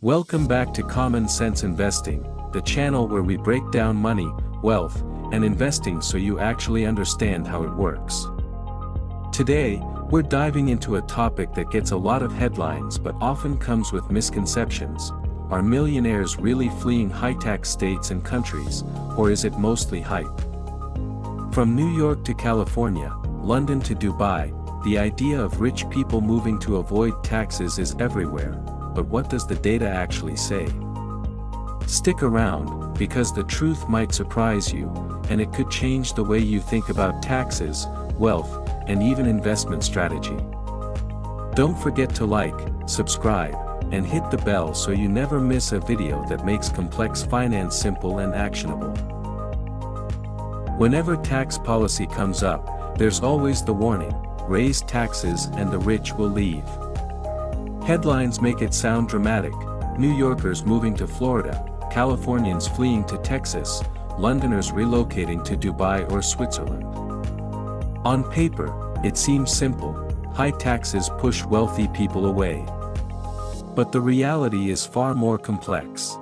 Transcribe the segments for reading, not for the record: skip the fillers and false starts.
Welcome back to Common Sense Investing, the channel where we break down money, wealth, and investing so you actually understand how it works. Today, we're diving into a topic that gets a lot of headlines but often comes with misconceptions. Are millionaires really fleeing high-tax states and countries, or is it mostly hype? From New York to California, London to Dubai, the idea of rich people moving to avoid taxes is everywhere. But what does the data actually say? Stick around, because the truth might surprise you, and it could change the way you think about taxes, wealth, and even investment strategy. Don't forget to like, subscribe, and hit the bell so you never miss a video that makes complex finance simple and actionable. Whenever tax policy comes up, there's always the warning: raise taxes and the rich will leave. Headlines make it sound dramatic: New Yorkers moving to Florida, Californians fleeing to Texas, Londoners relocating to Dubai or Switzerland. On paper, it seems simple: high taxes push wealthy people away. But the reality is far more complex.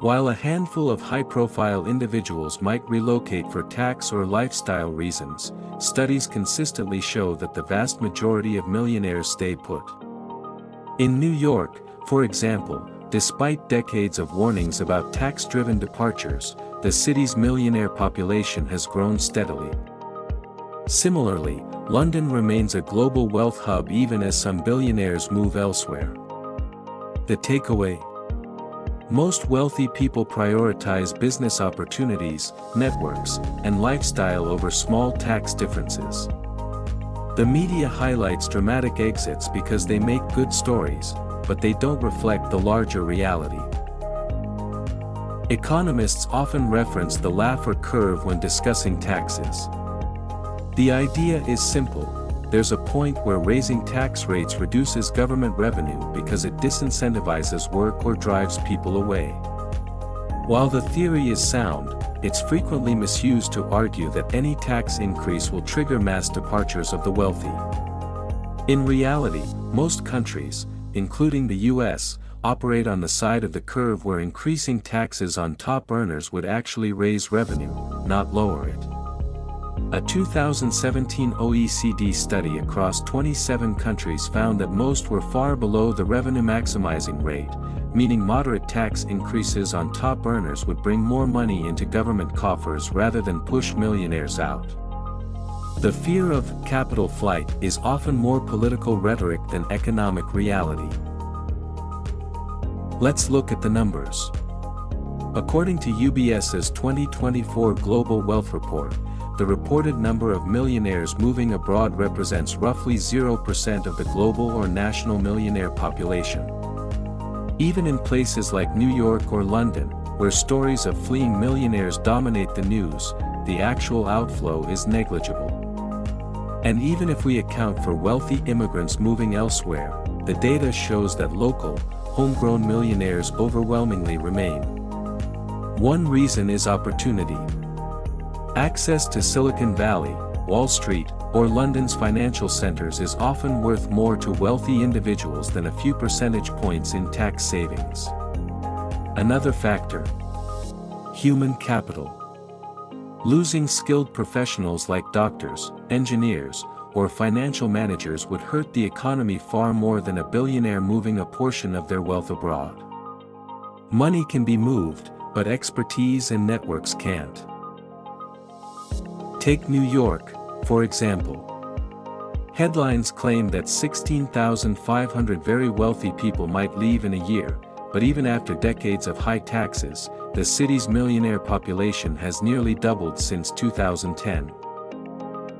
While a handful of high-profile individuals might relocate for tax or lifestyle reasons, studies consistently show that the vast majority of millionaires stay put. In New York, for example, despite decades of warnings about tax-driven departures, the city's millionaire population has grown steadily. Similarly, London remains a global wealth hub even as some billionaires move elsewhere. The takeaway? Most wealthy people prioritize business opportunities, networks, and lifestyle over small tax differences. The media highlights dramatic exits because they make good stories, but they don't reflect the larger reality. Economists often reference the Laffer Curve when discussing taxes. The idea is simple: there's a point where raising tax rates reduces government revenue because it disincentivizes work or drives people away. While the theory is sound, it's frequently misused to argue that any tax increase will trigger mass departures of the wealthy. In reality, most countries, including the US, operate on the side of the curve where increasing taxes on top earners would actually raise revenue, not lower it. A 2017 OECD study across 27 countries found that most were far below the revenue maximizing rate, meaning moderate tax increases on top earners would bring more money into government coffers rather than push millionaires out. The fear of capital flight is often more political rhetoric than economic reality. Let's look at the numbers. According to UBS's 2024 Global Wealth Report, the reported number of millionaires moving abroad represents roughly 0% of the global or national millionaire population. Even in places like New York or London, where stories of fleeing millionaires dominate the news, the actual outflow is negligible. And even if we account for wealthy immigrants moving elsewhere, the data shows that local, homegrown millionaires overwhelmingly remain. One reason is opportunity. Access to Silicon Valley, Wall Street, or London's financial centers is often worth more to wealthy individuals than a few percentage points in tax savings. Another factor: human capital. Losing skilled professionals like doctors, engineers, or financial managers would hurt the economy far more than a billionaire moving a portion of their wealth abroad. Money can be moved, but expertise and networks can't. Take New York, for example. Headlines claim that 16,500 very wealthy people might leave in a year, but even after decades of high taxes, the city's millionaire population has nearly doubled since 2010.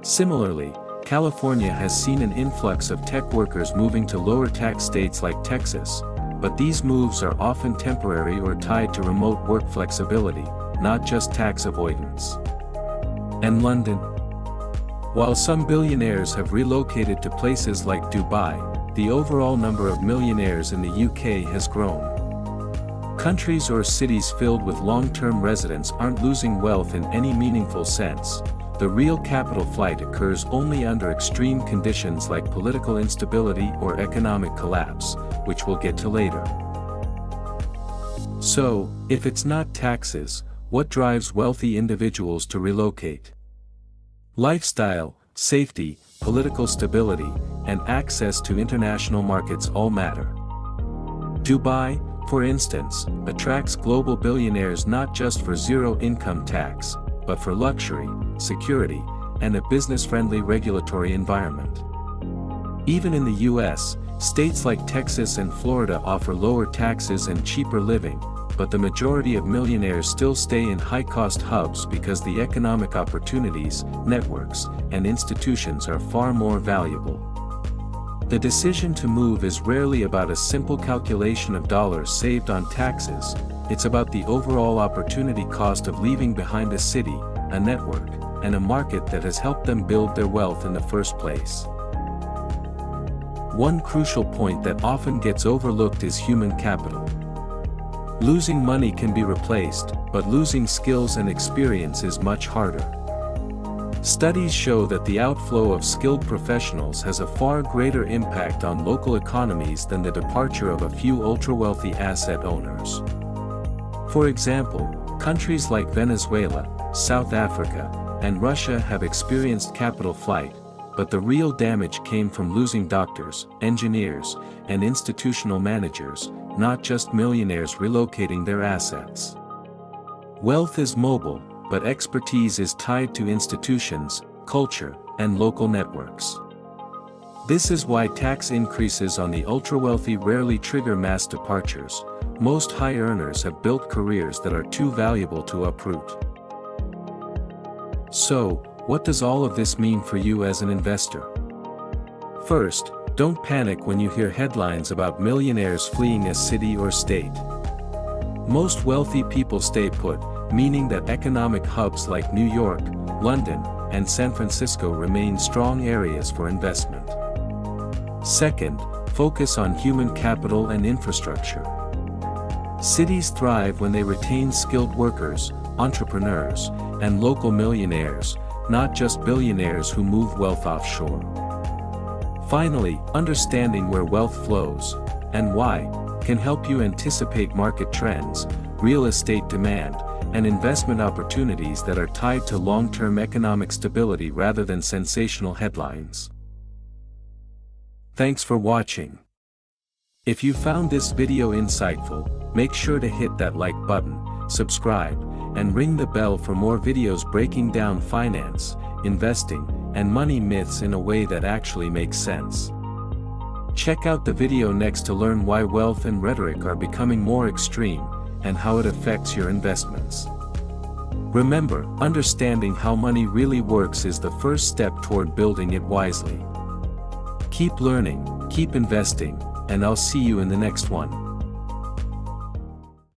Similarly, California has seen an influx of tech workers moving to lower tax states like Texas, but these moves are often temporary or tied to remote work flexibility, not just tax avoidance. And London? While some billionaires have relocated to places like Dubai, the overall number of millionaires in the UK has grown. Countries or cities filled with long-term residents aren't losing wealth in any meaningful sense. The real capital flight occurs only under extreme conditions like political instability or economic collapse, which we'll get to later. So, if it's not taxes, what drives wealthy individuals to relocate? Lifestyle, safety, political stability, and access to international markets all matter. Dubai, for instance, attracts global billionaires not just for zero income tax, but for luxury, security, and a business-friendly regulatory environment. Even in the US, states like Texas and Florida offer lower taxes and cheaper living, but the majority of millionaires still stay in high-cost hubs because the economic opportunities, networks, and institutions are far more valuable. The decision to move is rarely about a simple calculation of dollars saved on taxes, it's about the overall opportunity cost of leaving behind a city, a network, and a market that has helped them build their wealth in the first place. One crucial point that often gets overlooked is human capital. Losing money can be replaced, but losing skills and experience is much harder. Studies show that the outflow of skilled professionals has a far greater impact on local economies than the departure of a few ultra-wealthy asset owners. For example, countries like Venezuela, South Africa, and Russia have experienced capital flight, but the real damage came from losing doctors, engineers, and institutional managers, not just millionaires relocating their assets. Wealth is mobile, but expertise is tied to institutions, culture, and local networks. This is why tax increases on the ultra-wealthy rarely trigger mass departures. Most high earners have built careers that are too valuable to uproot. So, what does all of this mean for you as an investor? First, don't panic when you hear headlines about millionaires fleeing a city or state. Most wealthy people stay put, meaning that economic hubs like New York, London, and San Francisco remain strong areas for investment. Second, focus on human capital and infrastructure. Cities thrive when they retain skilled workers, entrepreneurs, and local millionaires, not just billionaires who move wealth offshore. Finally, understanding where wealth flows, and why, can help you anticipate market trends, real estate demand, and investment opportunities that are tied to long-term economic stability rather than sensational headlines. Thanks for watching. If you found this video insightful, make sure to hit that like button, subscribe, and ring the bell for more videos breaking down finance, investing, and money myths in a way that actually makes sense. Check out the video next to learn why wealth and rhetoric are becoming more extreme, and how it affects your investments. Remember, understanding how money really works is the first step toward building it wisely. Keep learning, keep investing, and I'll see you in the next one.